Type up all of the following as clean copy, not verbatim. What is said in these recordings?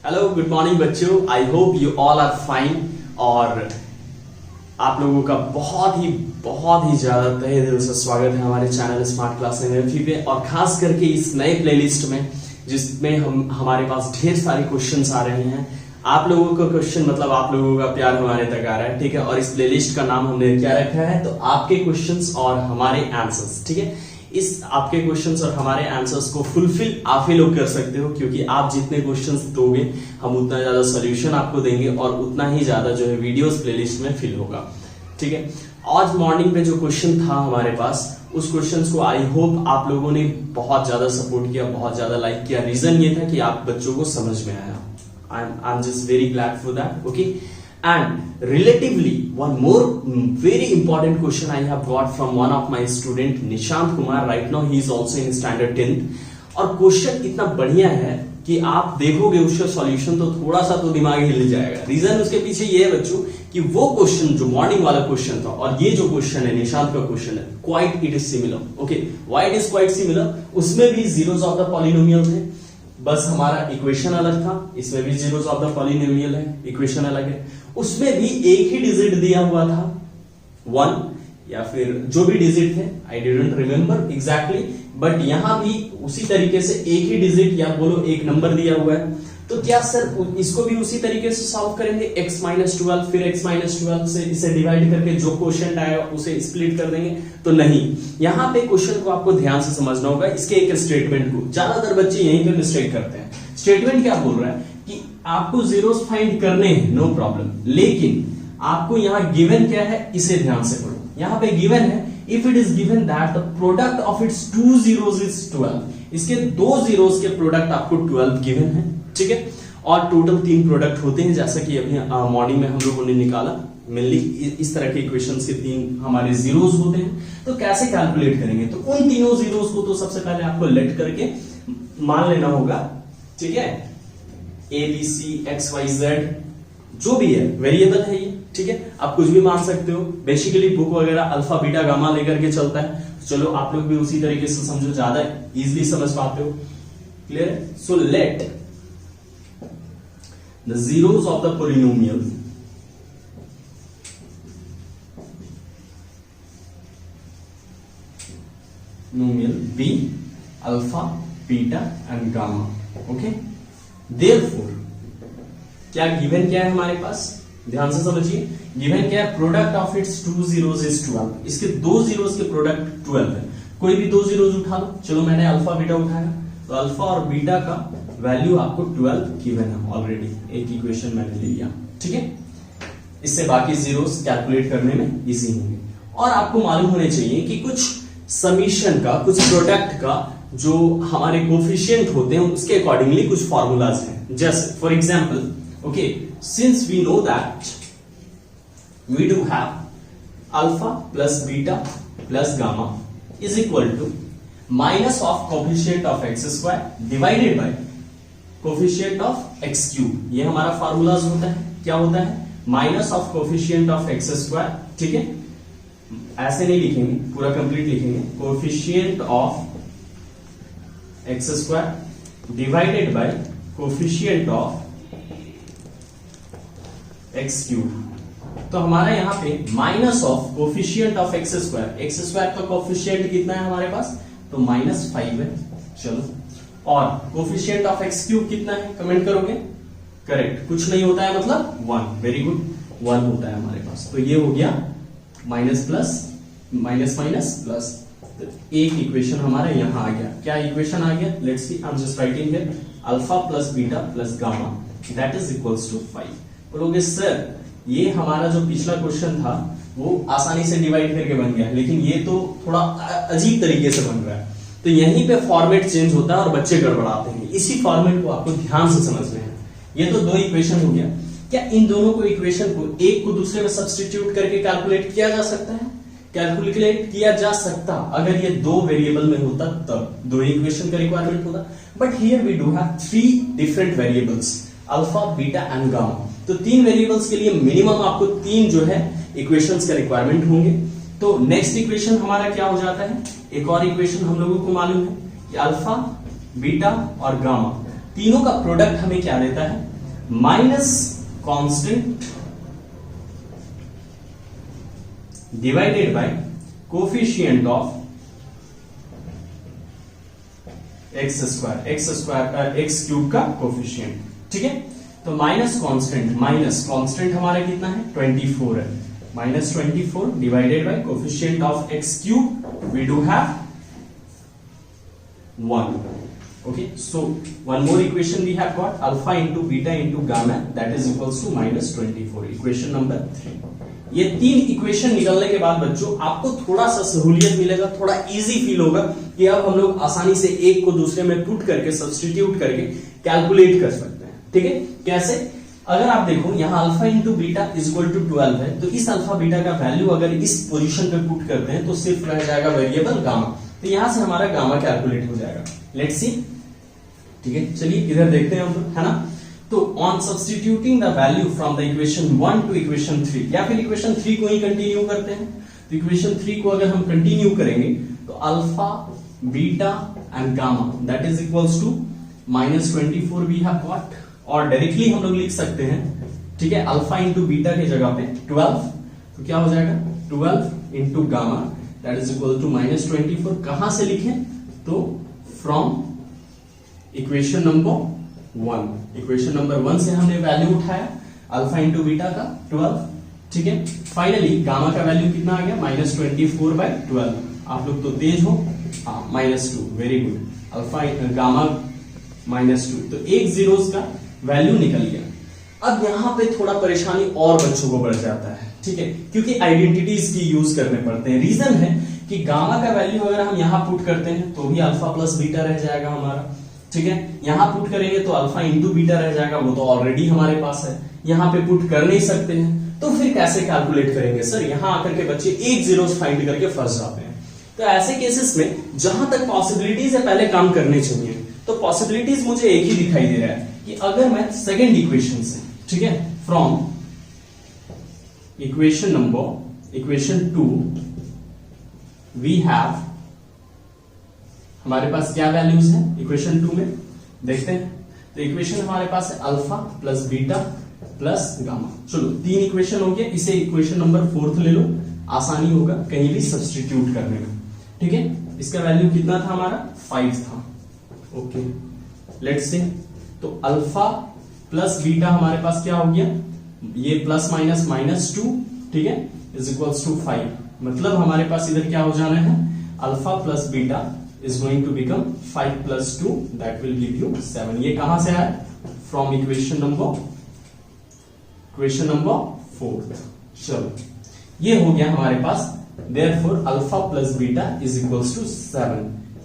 Hello good morning बच्चों, I hope you all are fine. और आप लोगों का बहुत ही ज्यादा तहे दिल से स्वागत है हमारे चैनल स्मार्ट क्लास एनर्जी पे, और खास करके इस नए प्लेलिस्ट में जिसमें हमारे पास ढेर सारे क्वेश्चंस आ रहे हैं। आप लोगों का क्वेश्चन मतलब आप लोगों का प्यार हमारे तक आ रहा है, ठीक है। और इस प्लेलिस्ट का नाम हमने क्या रखा है, तो आपके क्वेश्चंस और हमारे आंसर्स, ठीक है। इस आपके क्वेश्चंस और हमारे आंसर्स को फुलफिल आप ही लोग कर सकते हो, क्योंकि आप जितने क्वेश्चंस दोगे हम उतना ज्यादा सॉल्यूशन आपको देंगे और उतना ही ज्यादा जो है वीडियोस प्लेलिस्ट में फिल होगा, ठीक है। आज मॉर्निंग पे जो क्वेश्चन था हमारे पास, उस क्वेश्चंस को आई होप आप लोगों ने बहुत ज्यादा सपोर्ट किया, बहुत ज्यादा लाइक किया। रीजन ये था कि आप बच्चों को समझ में आया। आई am just very glad for that, okay. And relatively, one more very important question I have got from one of my student, Nishant Kumar. Right now, he is also in standard 10th. और question इतना बढ़िया है कि आप देखोगे उसका solution तो थोड़ा सा तो दिमाग हिल जाएगा। रीजन उसके पीछे ये है बच्चों कि वो क्वेश्चन जो मॉर्निंग वाला क्वेश्चन था और ये जो क्वेश्चन है निशांत का क्वेश्चन है, quite it is similar. Okay, why it is quite similar? उसमें भी जीरोस ऑफ द पॉलिनोमियल थे, बस हमारा इक्वेशन अलग था। इसमें भी जीरोस ऑफ द पॉलिनोमियल है, इक्वेशन अलग है। उसमें भी एक ही डिजिट दिया हुआ था, 1 या फिर जो भी डिजिट थे, I didn't remember exactly, but यहां भी उसी तरीके से एक ही डिजिट या बोलो एक नंबर दिया हुआ है। तो क्या सर इसको भी उसी तरीके से सॉल्व करेंगे, x-12 फिर x-12 से इसे डिवाइड करके जो क्वेश्चन आएगा उसे स्प्लिट कर देंगे? तो नहीं, यहां पे क्वेश्चन को आपको ध्यान से समझना होगा। इसके एक स्टेटमेंट को ज्यादातर बच्चे यहीं पे मिस्टेक करते हैं। स्टेटमेंट क्या बोल रहा है कि आपको जीरोस फाइंड करने हैं, नो प्रॉब्लम, लेकिन आपको यहां गिवन क्या है इसे ध्यान से पढ़ो। यहां पे गिवन है if it is given that the product of its 2 zeros is 12, इसके 2 zeros के प्रोडक्ट आपको 12 गिवन है, ठीक है। और टोटल 3 प्रोडक्ट होते हैं, जैसा कि अभी मॉर्निंग में हम लोगों ने निकाला। मेनली इस तरह के इक्वेशंस के 3 हमारे जीरोस होते हैं। तो कैसे कैलकुलेट करेंगे? तो उन तीनों जीरोस को तो सबसे पहले आपको लेट करके मान लेना होगा, ठीक है। A b c x y z जो भी है वेरिएबल है ये, ठीक है। आप कुछ भी मान सकते हो। बेसिकली बुक वगैरह अल्फा बीटा गामा लेकर के चलता है। चलो आप लोग भी उसी तरीके से समझो, ज्यादा इजीली समझ पाते हो। Clear? So let the zeros of the polynomial be alpha, beta and gamma. Okay? Therefore, क्या गिवन क्या है हमारे पास? ध्यान से समझिए। गिवन क्या है? Product of its 2 zeros is 12। इसके 2 zeros के प्रोडक्ट 12 है। कोई भी 2 zeros उठा लो। चलो मैंने अल्फा बीटा उठाया, तो अल्फा और बीटा का वैल्यू आपको 12 गिवन है ऑलरेडी। एक इक्वेशन मैंने ले लिया, ठीक है। इससे बाकी जीरोस कैलकुलेट करने में इजी होंगे। और आपको मालूम होने चाहिए कि कुछ समीशन का, कुछ प्रोडक्ट का जो हमारे कोफिशिएंट होते हैं उसके अकॉर्डिंगली कुछ फॉर्मूलाज हैं। जैसे for example, okay, since we know that we do have alpha plus beta plus gamma is equal to minus of coefficient of x square divided by coefficient of x cube. ये हमारा formulas होता है। क्या होता है? Minus of coefficient of x square, ठीक है। ऐसे नहीं लिखेंगे, पूरा कंप्लीट लिखेंगे। Coefficient of x square divided by coefficient of x cube. तो हमारा यहां पे minus of coefficient of x square का कोफिशिएंट कितना है हमारे पास? तो -5 है। चलो, और कोफिशिएंट ऑफ एक्स क्यूब कितना है? कमेंट करोगे। करेक्ट, कुछ नहीं होता है मतलब 1। वेरी गुड, 1 होता है हमारे पास। तो ये हो गया minus plus minus minus plus. तो एक इक्वेशन हमारा यहां आ गया। क्या इक्वेशन आ गया? Let's see, I am just writing here alpha plus beta plus gamma that is equals to 5। बोलोगे सर ये हमारा जो पिछला क्वेश्चन था वो आसानी से डिवाइड करके बन गया, लेकिन ये तो थोड़ा अजीब तरीके से बन रहा है। तो यहीं पे फॉर्मेट चेंज होता है और बच्चे गड़बड़ाते हैं। इसी फॉर्मेट को आपको ध्यान से समझना है। ये तो 2 इक्वेशन हो गया। क्या इन दोनों को इक्वेशन को एक को दूसरे में सब्स्टिट्यूट करके कैलकुलेट किया जा सकता है? कैलकुलेट किया जा सकता अगर ये 2 वेरिएबल में होता, तब 2 इक्वेशन का रिक्वायरमेंट होता। But here we do have 3 different variables, alpha beta and gamma. तो 3 वेरिएबल्स के लिए मिनिमम आपको 3 जो है इक्वेशंस का रिक्वायरमेंट होंगे। तो नेक्स्ट इक्वेशन हमारा क्या हो जाता है? एक और इक्वेशन हम लोगों को मालूम है कि अल्फा बीटा और गामा तीनों का प्रोडक्ट हमें क्या देता है? Minus constant divided by coefficient of x square x cube का कोफिशिएंट। ठीक है, तो माइनस कांस्टेंट हमारा कितना है 24 है, minus 24 divided by coefficient of x cube we do have 1. Okay, so one more equation we have got, alpha into beta into gamma, that is equals to minus 24. Equation number 3. ये तीन equation निकलने के बाद बच्चों आपको थोड़ा सा सहूलियत मिलेगा, थोड़ा इजी फील होगा कि अब हम लोग आसानी से एक को दूसरे में पुट करके सब्सटीट्यूट करके कैलकुलेट कर सकते हैं। ठीक है, कैसे? अगर आप देखो यहाँ alpha into beta is equal to 12 है, तो इस अल्फा बीटा का वैल्यू अगर इस पोजीशन पे पुट करते हैं तो सिर्फ रह जाएगा वेरिएबल गामा, तो यहां से हमारा गामा कैलकुलेट हो जाएगा। लेट्स सी, ठीक है, चलिए इधर देखते हैं हम लोग, है ना। तो on substituting the value from the equation 1 to equation 3, या फिर इक्वेशन 3 को ही कंटिन्यू करते हैं, तो इक्वेशन 3 को अगर हम कंटिन्यू करेंगे तो alpha beta and gamma that is equals to minus 24 we have got, और डायरेक्टली हम लोग लिख सकते हैं, ठीक है, अल्फा इंटू बीटा की जगह पे 12, तो क्या हो जाएगा 12 into gamma that is equal to minus 24। कहां से लिखें? तो from equation number 1, equation number 1 से हमने वैल्यू उठाया अल्फा इंटू बीटा का 12। ठीक है, फाइनली गामा का वैल्यू कितना आ गया माइनस 24 बाई 12। आप लोग तो तेज हो, minus 2, very good, alpha gamma minus 2, तो एक जीरोस का वैल्यू निकल गया। अब यहां पे थोड़ा परेशानी और बच्चों को बढ़ जाता है, ठीक है, क्योंकि आइडेंटिटीज की यूज करने पड़ते हैं। रीजन है कि गामा का वैल्यू अगर हम यहां पुट करते हैं तो भी अल्फा प्लस बीटा रह जाएगा हमारा, ठीक है, यहां पुट करेंगे तो अल्फा इंटू बीटा रह जाएगा, वो तो ऑलरेडी हमारे पास है, यहां पे पुट कर नहीं सकते हैं, तो फिर कैसे कैलकुलेट करेंगे सर? यहां आकर के बच्चे एक जीरोस फाइंड करके फंस जाते हैं। तो ऐसे केसेस में जहां तक पॉसिबिलिटीज है पहले काम करने चाहिए। तो पॉसिबिलिटीज मुझे एक ही दिखाई दे रहा है कि अगर मैं सेकेंड इक्वेशन से, ठीक है, फ्रॉम इक्वेशन 2 वी हैव, हमारे पास क्या वैल्यूज है इक्वेशन 2 में देखते हैं। तो इक्वेशन हमारे पास है alpha plus beta plus gamma. चलो 3 इक्वेशन हो गया, इसे इक्वेशन नंबर 4 ले लो, आसानी होगा कहीं भी सब्स्टिट्यूट करने में। ठीक है, इसका वैल्यू कितना था हमारा 5 था। ओके, लेट्स सी, तो अल्फा प्लस बीटा हमारे पास क्या हो गया, ये प्लस माइनस माइनस 2, ठीक है, इज इक्वल्स टू 5, मतलब हमारे पास इधर क्या हो जाना है, alpha plus beta is going to become 5 plus 2 that will give you 7। ये कहां से आया? From equation number 4। चलो ये हो गया हमारे पास, therefore alpha plus beta is equals to 7।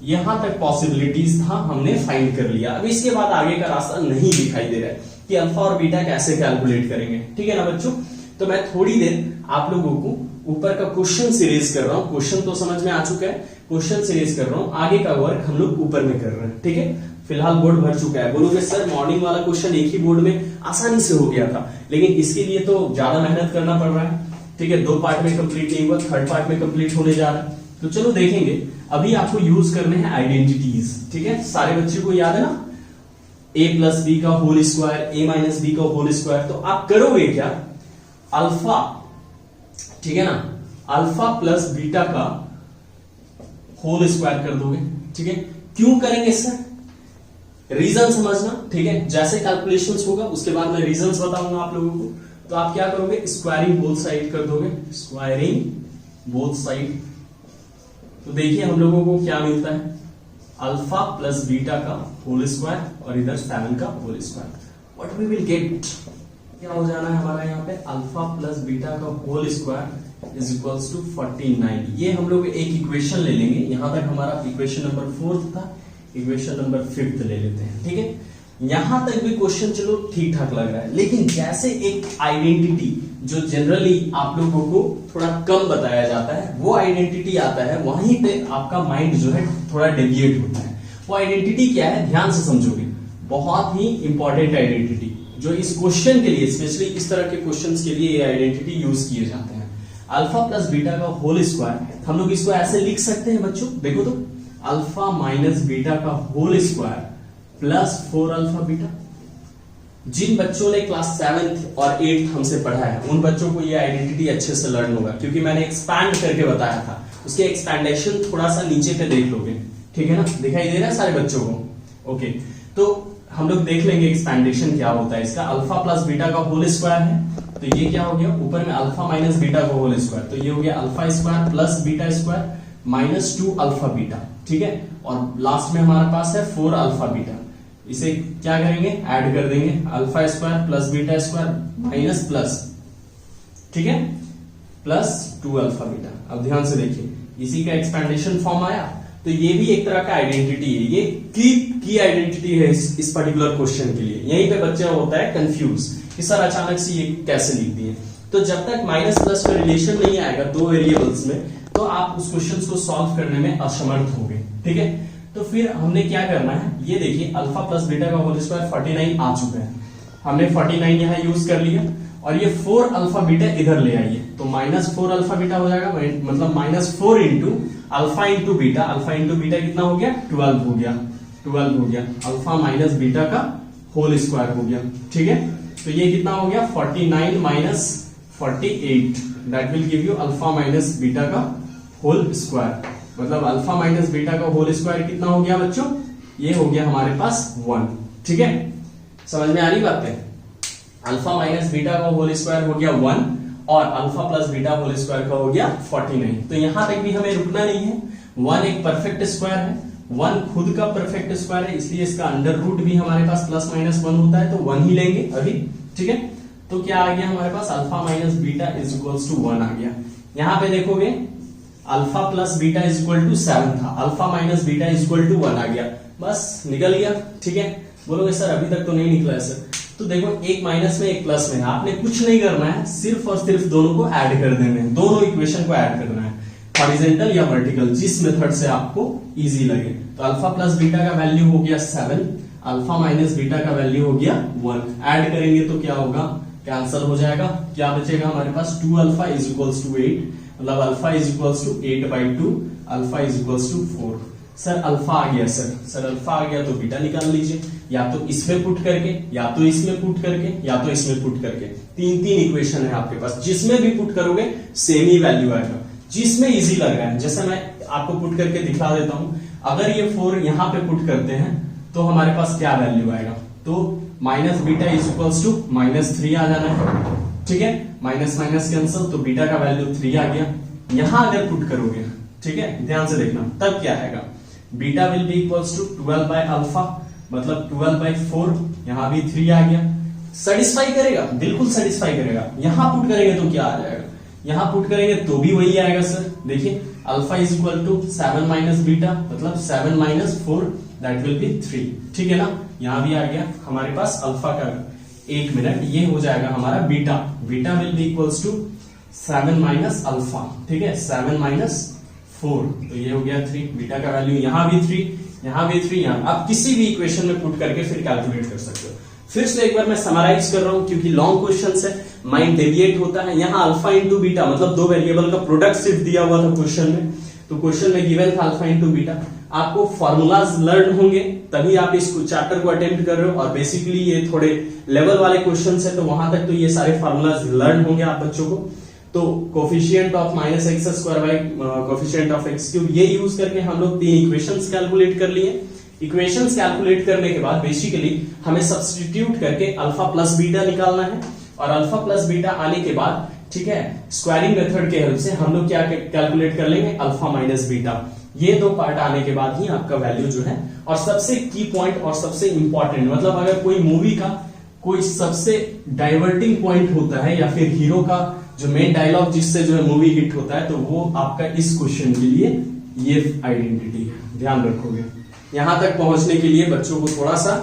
यहां तक पॉसिबिलिटीज था, हमने फाइंड कर लिया। अब इसके बाद आगे का रास्ता नहीं दिखाई दे रहा है कि अल्फा और बीटा कैसे कैलकुलेट करेंगे। ठीक है ना बच्चों, तो मैं थोड़ी देर आप लोगों को ऊपर का क्वेश्चन सीरीज कर रहा हूं, क्वेश्चन तो समझ में आ चुका है, क्वेश्चन सीरीज कर रहा हूं, आगे का वर्क हम लोग ऊपर में कर रहे हैं। ठीक है, फिलहाल बोर्ड भर चुका है। बोलोगे सर मॉर्निंग वाला क्वेश्चन एक ही बोर्ड में आसानी से हो गया था, लेकिन इसके लिए तो ज्यादा मेहनत करना पड़ रहा है। ठीक है, 2 पार्ट में कंप्लीट नहीं हुआ, 3rd पार्ट में कंप्लीट होने जा रहा है, तो चलो देखेंगे। अभी आपको यूज करने हैं आइडेंटिटीज। ठीक है, सारे बच्चे को याद है ना, a प्लस बी का whole square, a minus b का होल स्क्वायर। तो आप करोगे क्या, अल्फा, ठीक है ना, अल्फा प्लस बीटा का होल स्क्वायर कर दोगे। ठीक है, क्यों करेंगे सर? रीजन समझना, ठीक है, जैसे कैलकुलेशंस होगा उसके बाद मैं रीजंस बताऊंगा आप लोगों को। तो आप क्या करोगे, स्क्वायरिंग बोथ साइड कर दोगे, स्क्वायरिंग बोथ साइड। तो देखिए हम लोगों को क्या मिलता है, अल्फा प्लस बीटा का होल स्क्वायर और इधर 7 का whole square. What we will get, क्या हो जाना है हमारा यहाँ पे, अल्फा प्लस बीटा का whole square is equals to 49। ये हम लोग एक इक्वेशन ले लेंगे, यहां तक हमारा इक्वेशन नंबर 4 था, इक्वेशन नंबर 5 ले लेते हैं। ठीक है, यहां तक भी क्वेश्चन चलो ठीक ठाक लग रहा है, लेकिन जैसे एक आइडेंटिटी जो जनरली आप लोगों को थोड़ा कम बताया जाता है, वो आइडेंटिटी आता है, वहीं पे आपका माइंड जो है थोड़ा डेविएट होता है। वो आइडेंटिटी क्या है, ध्यान से समझोगे, बहुत ही इंपॉर्टेंट आइडेंटिटी जो इस क्वेश्चन के लिए, स्पेशली इस तरह के क्वेश्चंस के लिए ये आइडेंटिटी यूज किए जाते हैं। अल्फा प्लस बीटा का होल स्क्वायर, हम लोग इसको ऐसे लिख सकते हैं बच्चों, देखो तो, अल्फा माइनस बीटा का whole square plus 4 alpha beta. जिन बच्चों ने क्लास 7th और 8th हमसे पढ़ा है उन बच्चों को ये आइडेंटिटी अच्छे से लर्न होगा, क्योंकि मैंने एक्सपैंड करके बताया था। उसके एक्सपैंडेशन थोड़ा सा नीचे पे देख लोगे, ठीक है ना, दिखाई दे रहा है सारे बच्चों को। ओके, तो हम लोग देख लेंगे एक्सपैंडेशन क्या होता है इसका। अल्फा प्लस बीटा का होल स्क्वायर है, तो ये क्या हो गया, ऊपर में अल्फा माइनस बीटा का होल स्क्वायर, तो ये हो गया alpha square plus beta square minus 2 alpha beta, ठीक है। और लास्ट में हमारे पास है 4 अल्फा बीटा। इसे क्या करेंगे, ऐड कर देंगे, alpha square plus beta square minus plus, ठीक है, प्लस 2 अल्फा बीटा। अब ध्यान से देखिए, इसी का एक्सपेंडेशन फॉर्म आया, तो ये भी एक तरह का आइडेंटिटी है, ये की आइडेंटिटी है इस पर्टिकुलर क्वेश्चन के लिए। यहीं पे बच्चा होता है कंफ्यूज कि सर अचानक से ये कैसे लिख दिए। तो जब तक माइनस प्लस का रिलेशन नहीं आएगा दो वेरिएबल्स में, तो आप उस क्वेश्चन को सॉल्व करने में असमर्थ होंगे, ठीक है। तो फिर हमने क्या करना है, ये देखिए अल्फा प्लस बीटा का होल स्क्वायर 49 आ चुका है, हमने 49 यहाँ यूज कर लिया, और ये 4 अल्फा बीटा इधर ले आइए, तो माइनस 4 अल्फा बीटा हो जाएगा, मतलब minus 4 into alpha into beta. Alpha into beta कितना हो गया, 12 हो गया, 12 हो गया, अल्फा माइनस बीटा का होल स्क्वायर हो गया, ठीक है। तो ये कितना हो गया, 49 minus 48, that will give you alpha minus beta का होल स्क्वायर। मतलब अल्फा माइनस बीटा का होल स्क्वायर कितना हो गया बच्चों, ये हो गया हमारे पास 1, ठीक है। समझ में आ रही बात है, अल्फा माइनस बीटा का होल स्क्वायर हो गया 1 और alpha plus beta whole square का हो गया 49। तो यहां तक भी हमें रुकना नहीं है, 1 एक परफेक्ट स्क्वायर है, 1 खुद का परफेक्ट स्क्वायर है, इसलिए इसका अंडर रूट भी हमारे पास प्लस माइनस 1 होता है, तो 1 ही लेंगे अभी, ठीक है। तो क्या आ गया हमारे पास, alpha minus beta is equals to 1 आ गया। यहां पे देखोगे alpha plus beta is equal to 7 था, alpha minus beta is equal to 1 आ गया, बस निकल गया, ठीक है। बोलोगे सर अभी तक तो नहीं निकला है सर, तो देखो एक माइनस में एक प्लस में है, आपने कुछ नहीं करना है, सिर्फ और सिर्फ दोनों को ऐड कर देना है, दोनों इक्वेशन को ऐड करना है, हॉरिजॉन्टल या वर्टिकल, जिस मेथड से आपको इजी लगे। तो अल्फा प्लस बीटा का वैल्यू हो गया 7, अल्फा माइनस बीटा का वैल्यू हो गया 1, ऐड करेंगे तो क्या होगा, कैंसिल हो जाएगा, क्या बचेगा हमारे पास, 2 अल्फा इज इक्वल्स टू 8, मतलब alpha is equals to 8/2, alpha is equals to 4। Sir alpha आ गया, सर अल्फा आ गया तो बीटा निकाल लीजिए, या तो इसमें पुट करके, या तो इसमें पुट करके, या तो इसमें पुट करके। तीन इक्वेशन है आपके पास, जिसमें भी पुट करोगे सेम ही वैल्यू आएगा, जिसमें इजी लग रहा है। जैसे मैं आपको पुट करके दिखा देता हूं, अगर ये 4 यहां पे पुट करते हैं तो हमारे पास क्या वैल्यू आएगा, तो minus beta is equals to -3 आ जाना है, ठीक है, माइनस माइनस कैंसिल, तो बीटा का वैल्यू 3 आ गया। यहां अगर पुट करोगे, ठीक है, ध्यान से देखना, तब क्या आएगा, beta will be equals to 12 by alpha, मतलब 12/4, यहां भी 3 आ गया। सेटिस्फाई करेगा, बिल्कुल सेटिस्फाई करेगा। यहां पुट करेंगे तो क्या आ जाएगा, यहां पुट करेंगे तो भी वही आएगा सर, देखिए alpha is equal to 7 minus beta, मतलब 7 माइनस 4, दैट विल बी 3, ठीक है ना। यहां भी आ गया हमारे पास अल्फा का, 1 मिनट, ये हो जाएगा हमारा beta, beta will be equals to 7 minus alpha, ठीक है, 7 माइनस 4, तो ये हो गया 3, बीटा का वैल्यू यहां भी 3, यहां भी 3, यहां आप किसी भी इक्वेशन में पुट करके फिर कैलकुलेट कर सकते हो। फिर से एक बार मैं समराइज कर रहा हूं, क्योंकि लॉन्ग क्वेश्चन है, माइंड डेविएट होता है। यहां अल्फा इंटू बीटा, मतलब दो वेरिएबल का प्रोडक्ट सिर्फ दिया हुआ था क्वेश्चन में, तो क्वेश्चन में गिवन था अल्फा इंटू बीटा। आपको फॉर्मूलाज लर्न होंगे तभी आप इस चैप्टर को अटेम्प्ट कर रहे हो, और बेसिकली ये थोड़े लेवल वाले क्वेश्चन है, तो वहां तक तो ये सारे फॉर्मूलाज लर्न होंगे आप बच्चों को। तो coefficient of -x² bye coefficient of x3, ये यूज करके हम लोग 3 इक्वेशंस कैलकुलेट कर लिए। इक्वेशंस कैलकुलेट करने के बाद बेसिकली हमें सब्स्टिट्यूट करके अल्फा प्लस बीटा निकालना है, और अल्फा प्लस बीटा आने के बाद, ठीक है, स्क्वायरिंग मेथड के हेल्प से हम लोग क्या कैलकुलेट कर लेंगे, अल्फा माइनस बीटा। ये 2 पार्ट आने के बाद ही आपका वैल्यू जो है, और सबसे की पॉइंट और सबसे इंपॉर्टेंट, मतलब अगर कोई मूवी का कोई सबसे डाइवर्टिंग पॉइंट होता है, या फिर हीरो का जो मेन डायलॉग जिससे जो है मूवी हिट होता है, तो वो आपका इस क्वेश्चन के लिए ये आइडेंटिटी है, ध्यान रखोगे। यहां तक पहुंचने के लिए बच्चों को थोड़ा सा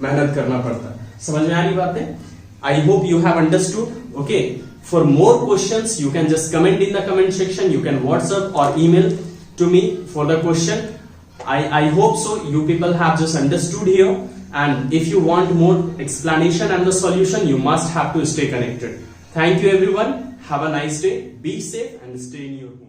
मेहनत करना पड़ता है। समझ में आ रही बात है? I hope you have understood. Okay, for more questions you can just comment in the comment section, you can WhatsApp और email to me for the question. I hope so you people have just understood here, and if you want more explanation and the solution, you must have to stay connected. Thank you everyone. Have a nice day. Be safe and stay in your home.